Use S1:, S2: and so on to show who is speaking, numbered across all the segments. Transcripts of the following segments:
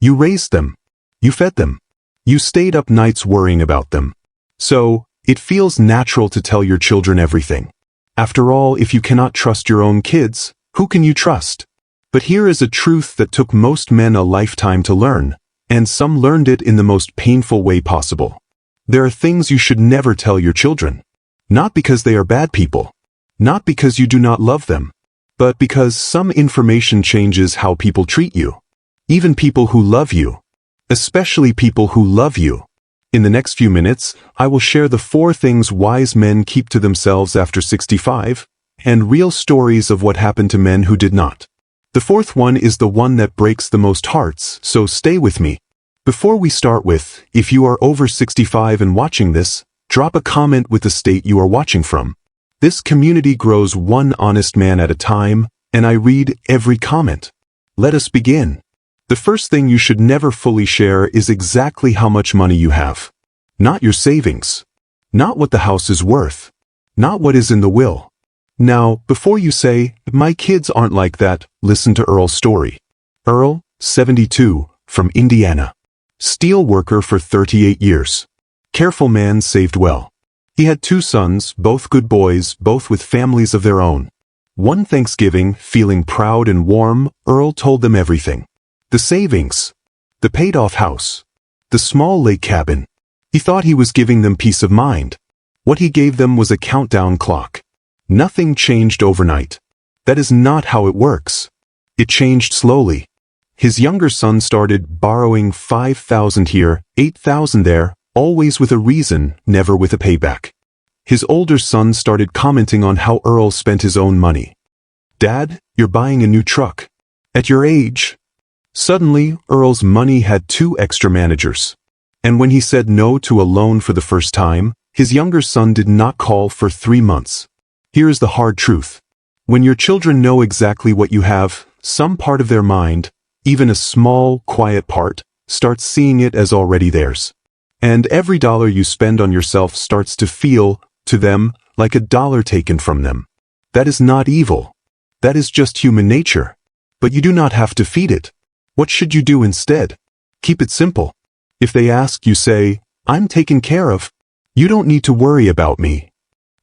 S1: You raised them. You fed them. You stayed up nights worrying about them. So, it feels natural to tell your children everything. After all, if you cannot trust your own kids, who can you trust? But here is a truth that took most men a lifetime to learn, and some learned it in the most painful way possible. There are things you should never tell your children. Not because they are bad people. Not because you do not love them. But because some information changes how people treat you. Even people who love you. Especially people who love you. In the next few minutes, I will share the 4 things wise men keep to themselves after 65, and real stories of what happened to men who did not. The 4th one is the one that breaks the most hearts, so stay with me. Before we start with, if you are over 65 and watching this, drop a comment with the state you are watching from. This community grows one honest man at a time, and I read every comment. Let us begin. The first thing you should never fully share is exactly how much money you have. Not your savings. Not what the house is worth. Not what is in the will. Now, before you say, my kids aren't like that, listen to Earl's story. Earl, 72, from Indiana. Steel worker for 38 years. Careful man, saved well. He had 2 sons, both good boys, both with families of their own. One Thanksgiving, feeling proud and warm, Earl told them everything. The savings. The paid-off house. The small lake cabin. He thought he was giving them peace of mind. What he gave them was a countdown clock. Nothing changed overnight. That is not how it works. It changed slowly. His younger son started borrowing $5,000 here, $8,000 there, always with a reason, never with a payback. His older son started commenting on how Earl spent his own money. Dad, you're buying a new truck. At your age. Suddenly, Earl's money had 2 extra managers. And when he said no to a loan for the first time, his younger son did not call for 3 months. Here is the hard truth. When your children know exactly what you have, some part of their mind, even a small, quiet part, starts seeing it as already theirs. And every dollar you spend on yourself starts to feel, to them, like a dollar taken from them. That is not evil. That is just human nature. But you do not have to feed it. What should you do instead? Keep it simple. If they ask, you say, I'm taken care of. You don't need to worry about me.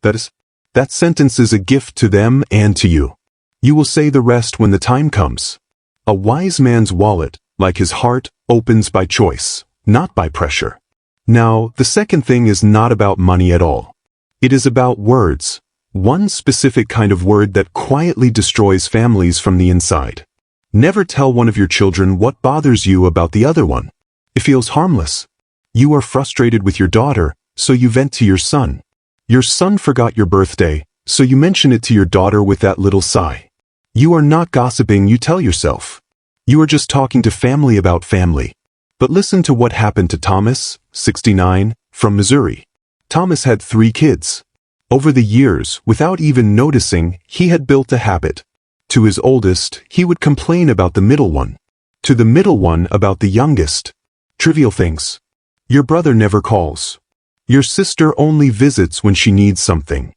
S1: That sentence is a gift to them and to you. You will say the rest when the time comes. A wise man's wallet, like his heart, opens by choice, not by pressure. Now, the second thing is not about money at all. It is about words. One specific kind of word that quietly destroys families from the inside. Never tell one of your children what bothers you about the other one. It feels harmless. You are frustrated with your daughter, so you vent to your son. Your son forgot your birthday, so you mention it to your daughter with that little sigh. You are not gossiping, you tell yourself. You are just talking to family about family. But listen to what happened to Thomas, 69, from Missouri. Thomas had 3 kids. Over the years, without even noticing, he had built a habit. To his oldest, he would complain about the middle one. To the middle one, about the youngest. Trivial things. Your brother never calls. Your sister only visits when she needs something.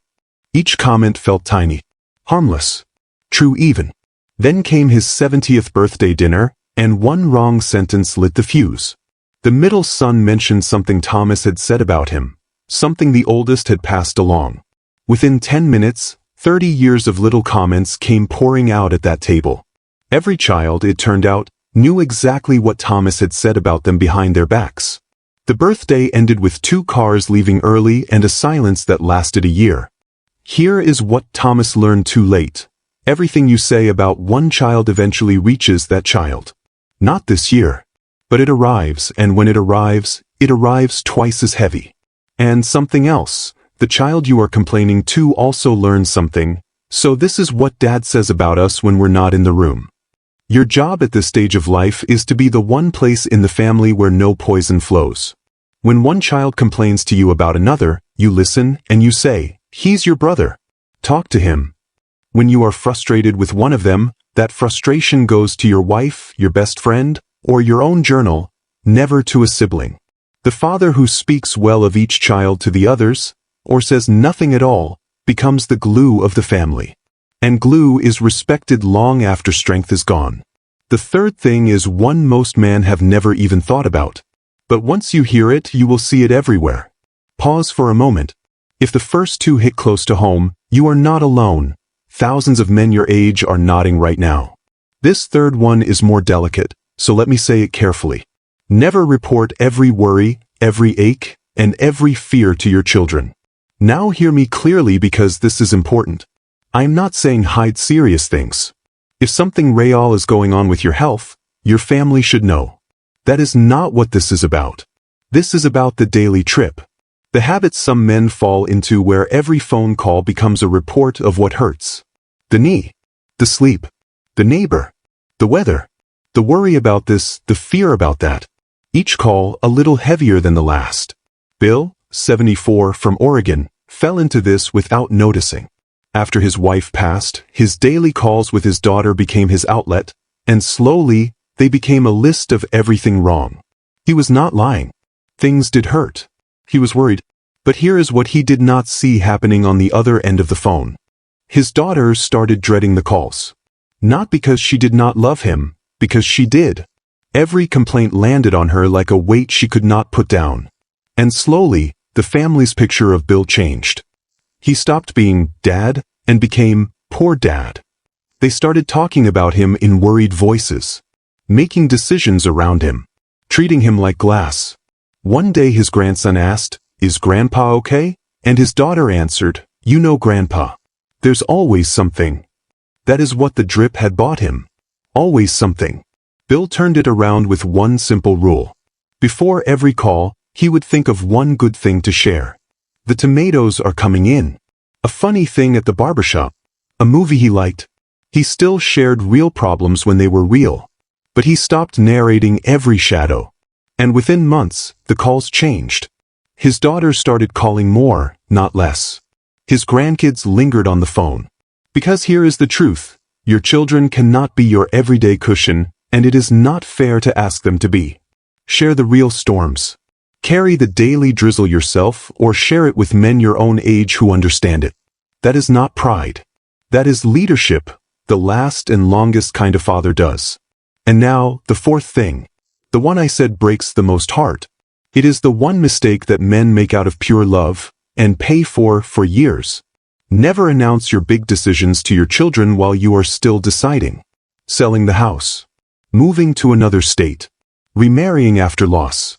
S1: Each comment felt tiny. Harmless. True even. Then came his 70th birthday dinner, and one wrong sentence lit the fuse. The middle son mentioned something Thomas had said about him, something the oldest had passed along. Within 10 minutes, 30 years of little comments came pouring out at that table. Every child, it turned out, knew exactly what Thomas had said about them behind their backs. The birthday ended with 2 cars leaving early and a silence that lasted a year. Here is what Thomas learned too late. Everything you say about one child eventually reaches that child. Not this year. But it arrives, and when it arrives twice as heavy. And something else. The child you are complaining to also learns something. So this is what Dad says about us when we're not in the room. Your job at this stage of life is to be the one place in the family where no poison flows. When one child complains to you about another, you listen and you say, he's your brother. Talk to him. When you are frustrated with one of them, that frustration goes to your wife, your best friend, or your own journal, never to a sibling. The father who speaks well of each child to the others, or says nothing at all, becomes the glue of the family. And glue is respected long after strength is gone. The third thing is one most men have never even thought about. But once you hear it, you will see it everywhere. Pause for a moment. If the first two hit close to home, you are not alone. Thousands of men your age are nodding right now. This third one is more delicate, so let me say it carefully. Never report every worry, every ache, and every fear to your children. Now hear me clearly because this is important. I am not saying hide serious things. If something real is going on with your health, your family should know. That is not what this is about. This is about the daily trip. The habits some men fall into where every phone call becomes a report of what hurts. The knee, the sleep, the neighbor, the weather, the worry about this, the fear about that. Each call a little heavier than the last. Bill, 74, from Oregon, fell into this without noticing. After his wife passed, his daily calls with his daughter became his outlet, and slowly, they became a list of everything wrong. He was not lying. Things did hurt. He was worried. But here is what he did not see happening on the other end of the phone. His daughter started dreading the calls. Not because she did not love him, because she did. Every complaint landed on her like a weight she could not put down. And slowly, the family's picture of Bill changed. He stopped being dad and became poor dad. They started talking about him in worried voices, making decisions around him, treating him like glass. One day his grandson asked, "Is Grandpa okay?" And his daughter answered, "You know Grandpa. There's always something." That is what the drip had bought him. Always something. Bill turned it around with one simple rule. Before every call, he would think of one good thing to share. The tomatoes are coming in. A funny thing at the barbershop. A movie he liked. He still shared real problems when they were real. But he stopped narrating every shadow. And within months, the calls changed. His daughter started calling more, not less. His grandkids lingered on the phone. Because here is the truth. Your children cannot be your everyday cushion, and it is not fair to ask them to be. Share the real storms. Carry the daily drizzle yourself or share it with men your own age who understand it. That is not pride. That is leadership, the last and longest kind a father does. And now, the fourth thing. The one I said breaks the most heart. It is the one mistake that men make out of pure love, and pay for years. Never announce your big decisions to your children while you are still deciding. Selling the house. Moving to another state. Remarrying after loss.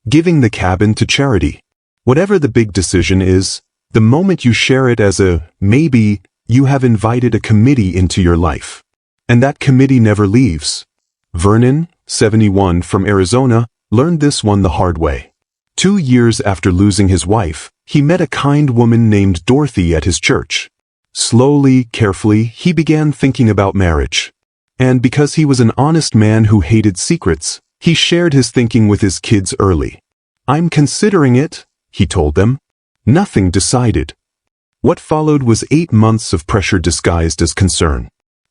S1: Giving the cabin to charity. Whatever the big decision is, the moment you share it as a maybe, you have invited a committee into your life. And that committee never leaves. Vernon, 71, from Arizona, learned this one the hard way. 2 years after losing his wife, he met a kind woman named Dorothy at his church. Slowly, carefully, he began thinking about marriage. And because he was an honest man who hated secrets, he shared his thinking with his kids early. "I'm considering it," he told them. Nothing decided. What followed was 8 months of pressure disguised as concern.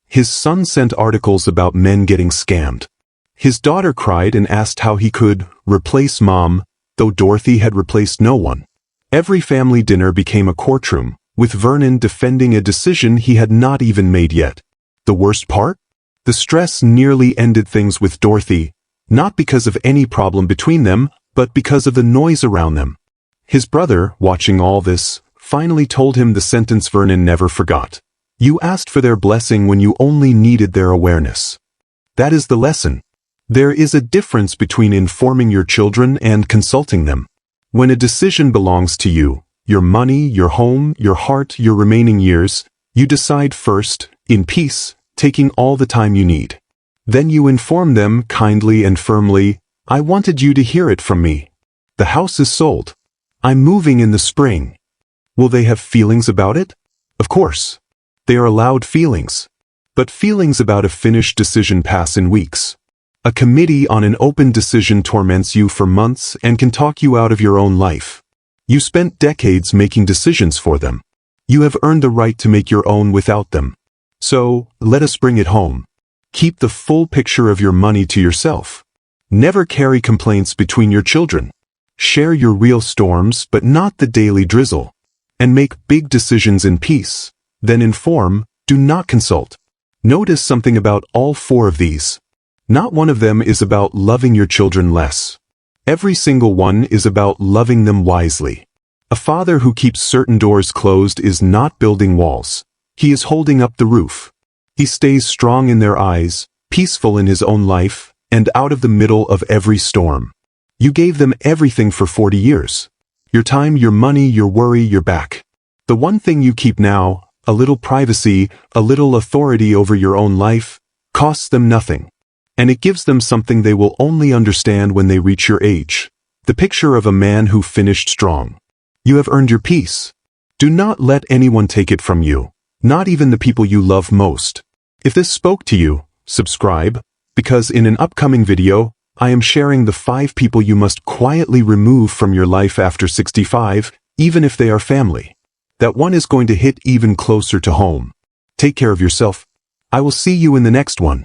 S1: His son sent articles about men getting scammed. His daughter cried and asked how he could replace mom, though Dorothy had replaced no one. Every family dinner became a courtroom, with Vernon defending a decision he had not even made yet. The worst part? The stress nearly ended things with Dorothy, not because of any problem between them, but because of the noise around them. His brother, watching all this, finally told him the sentence Vernon never forgot. "You asked for their blessing when you only needed their awareness." That is the lesson. There is a difference between informing your children and consulting them. When a decision belongs to you, your money, your home, your heart, your remaining years, you decide first, in peace, taking all the time you need. Then you inform them kindly and firmly, "I wanted you to hear it from me. The house is sold. I'm moving in the spring." Will they have feelings about it? Of course. They are allowed feelings. But feelings about a finished decision pass in weeks. A committee on an open decision torments you for months and can talk you out of your own life. You spent decades making decisions for them. You have earned the right to make your own without them. So, let us bring it home. Keep the full picture of your money to yourself. Never carry complaints between your children. Share your real storms but not the daily drizzle. And make big decisions in peace. Then inform, do not consult. Notice something about all 4 of these. Not one of them is about loving your children less. Every single one is about loving them wisely. A father who keeps certain doors closed is not building walls. He is holding up the roof. He stays strong in their eyes, peaceful in his own life, and out of the middle of every storm. You gave them everything for 40 years. Your time, your money, your worry, your back. The one thing you keep now, a little privacy, a little authority over your own life, costs them nothing. And it gives them something they will only understand when they reach your age. The picture of a man who finished strong. You have earned your peace. Do not let anyone take it from you, not even the people you love most. If this spoke to you, subscribe, because in an upcoming video, I am sharing the 5 people you must quietly remove from your life after 65, even if they are family. That one is going to hit even closer to home. Take care of yourself. I will see you in the next one.